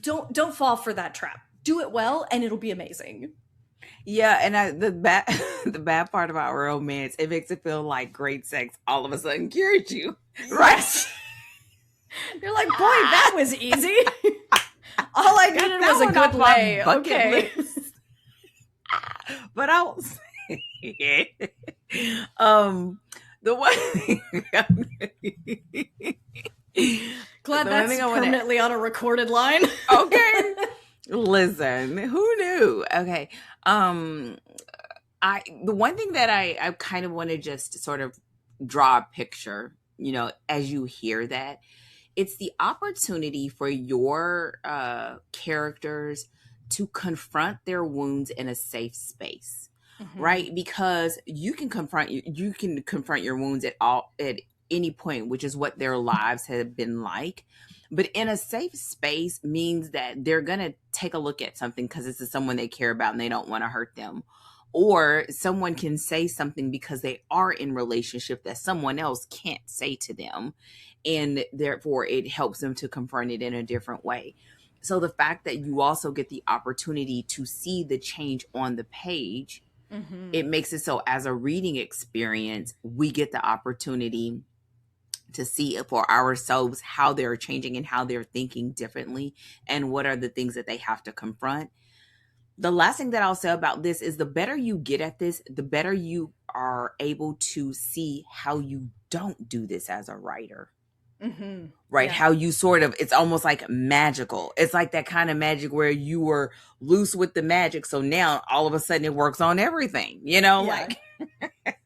Don't fall for that trap. Do it well, and it'll be amazing. Yeah, and the bad part about romance, it makes it feel like great sex all of a sudden cured you, right? Yes. You're like, boy, that was easy. All I needed was a good lay. Okay. But I will say, the one thing glad that's permanently on a recorded line. Okay. Listen, who knew? Okay. The one thing that I kind of want to just sort of draw a picture, you know, as you hear that, it's the opportunity for your characters to confront their wounds in a safe space, right? Because you can confront your wounds at any point, which is what their lives have been like. But in a safe space means that they're gonna take a look at something because this is someone they care about and they don't want to hurt them, or someone can say something because they are in relationship that someone else can't say to them, and therefore it helps them to confront it in a different way. So the fact that you also get the opportunity to see the change on the page, it makes it so as a reading experience, we get the opportunity to see for ourselves how they're changing and how they're thinking differently and what are the things that they have to confront. The last thing that I'll say about this is the better you get at this, the better you are able to see how you don't do this as a writer. Right? Yeah. How you sort of, it's almost like magical. It's like that kind of magic where you were loose with the magic. So now all of a sudden it works on everything, like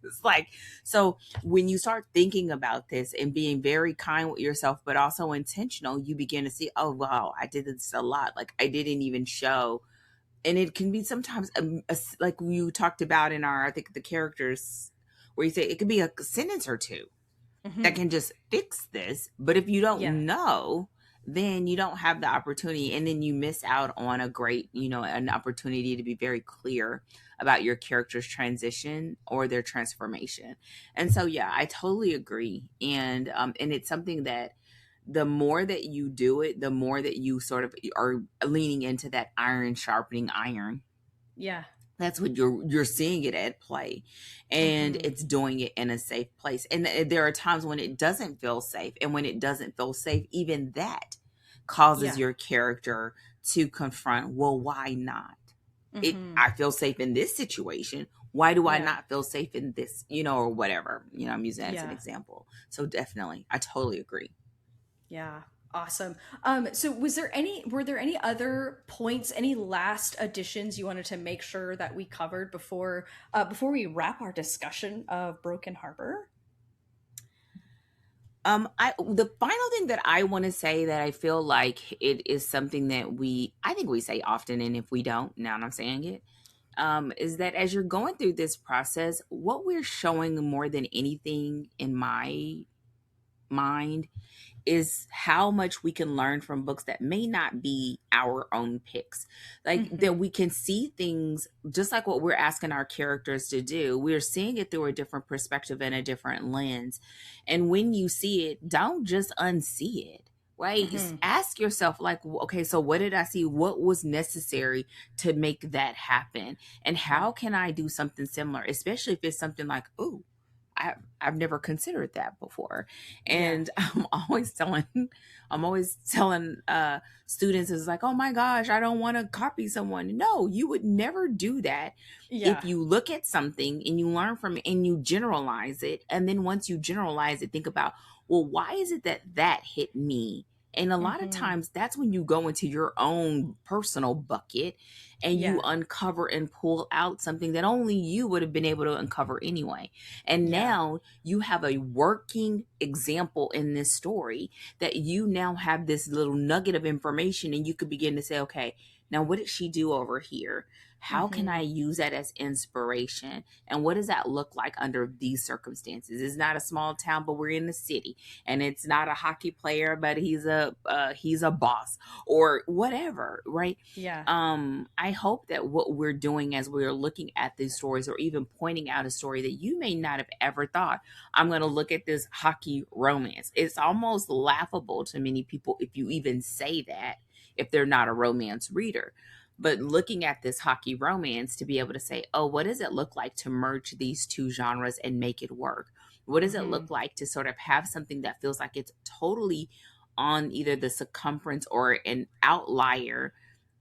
it's like, so when you start thinking about this and being very kind with yourself, but also intentional, you begin to see, oh, wow, I did this a lot. Like I didn't even show. And it can be sometimes like you talked about in I think the characters, where you say it could be a sentence or two that can just fix this. But if you don't know, then you don't have the opportunity, and then you miss out on a great, an opportunity to be very clear about your character's transition or their transformation. And so, yeah, I totally agree. And it's something that the more that you do it, the more that you sort of are leaning into that iron sharpening iron. Yeah. That's what you're seeing it at play, and it's doing it in a safe place. And there are times when it doesn't feel safe, and when it doesn't feel safe, even that causes your character to confront, well, why not? I feel safe in this situation. Why do I not feel safe in this, or whatever, I'm using that as an example. So definitely, I totally agree. Yeah. Awesome. So were there any other points, any last additions you wanted to make sure that we covered before we wrap our discussion of Broken Harbor? The final thing that I want to say that I feel like it is something that I think we say often, and if we don't, now I'm saying it, is that as you're going through this process, what we're showing more than anything in my mind is how much we can learn from books that may not be our own picks. Like that we can see things just like what we're asking our characters to do. We're seeing it through a different perspective and a different lens. And when you see it, don't just unsee it. Right? Ask yourself, like, okay, so what did I see? What was necessary to make that happen? And how can I do something similar? Especially if it's something like, ooh, I've never considered that before. And I'm always telling students, is like, oh my gosh, I don't want to copy someone. No, you would never do that. If you look at something and you learn from it and you generalize it. And then once you generalize it, think about, well, why is it that hit me? And a lot of times that's when you go into your own personal bucket and you uncover and pull out something that only you would have been able to uncover anyway. And now you have a working example in this story that you now have this little nugget of information, and you could begin to say, okay, now what did she do over here? How can I use that as inspiration? And what does that look like under these circumstances? It's not a small town, but we're in the city. And it's not a hockey player, but he's a boss or whatever, right? Yeah. I hope that what we're doing as we're looking at these stories, or even pointing out a story that you may not have ever thought, I'm going to look at this hockey romance. It's almost laughable to many people if you even say that, if they're not a romance reader. But looking at this hockey romance, to be able to say, oh, what does it look like to merge these two genres and make it work? What does it look like to sort of have something that feels like it's totally on either the circumference or an outlier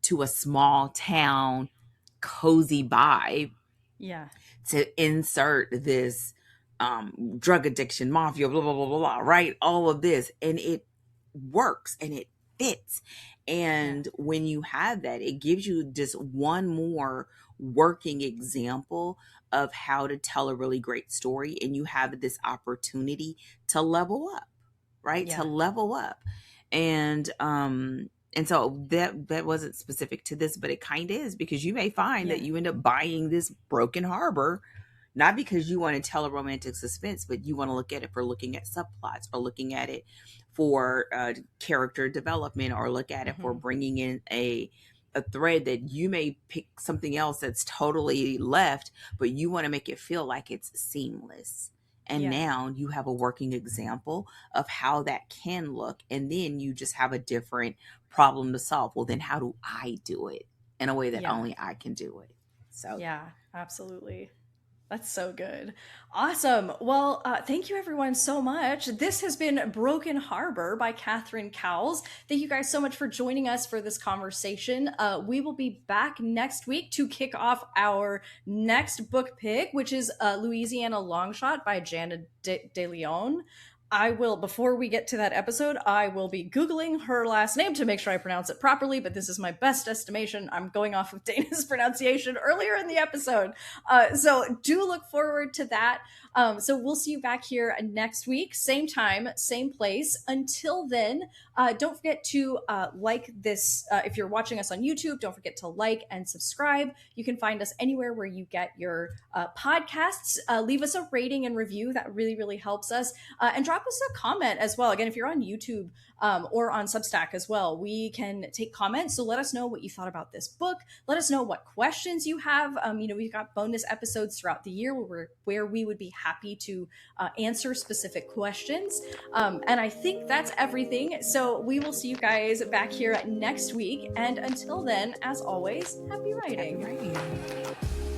to a small town cozy vibe? Yeah. To insert this drug addiction, mafia, blah, blah, blah, blah, blah, right? All of this. And it works and it fits. And when you have that, it gives you just one more working example of how to tell a really great story. And you have this opportunity to level up. right? To level up. And so that wasn't specific to this, but it kind of is, because you may find that you end up buying this Broken Harbor, not because you want to tell a romantic suspense, but you want to look at it for looking at subplots, or looking at it for character development, or look at it for bringing in a thread that you may pick something else that's totally left, but you want to make it feel like it's seamless. And now you have a working example of how that can look. And then you just have a different problem to solve. Well, then how do I do it in a way that only I can do it? So yeah, absolutely. That's so good. Awesome. Well, thank you everyone so much. This has been Broken Harbor by Catherine Cowles. Thank you guys so much for joining us for this conversation. We will be back next week to kick off our next book pick, which is Louisiana Longshot by Jana DeLeon. I will, before we get to that episode, I will be Googling her last name to make sure I pronounce it properly, but this is my best estimation. I'm going off of Dana's pronunciation earlier in the episode. So do look forward to that. So we'll see you back here next week, same time, same place. Until then, don't forget to like this. If you're watching us on YouTube, don't forget to like and subscribe. You can find us anywhere where you get your podcasts. Leave us a rating and review. That really, really helps us. And drop us a comment as well. Again, if you're on YouTube or on Substack as well, we can take comments. So let us know what you thought about this book. Let us know what questions you have. We've got bonus episodes throughout the year where we would be happy to answer specific questions. And I think that's everything. So we will see you guys back here next week. And until then, as always, happy writing. Happy writing.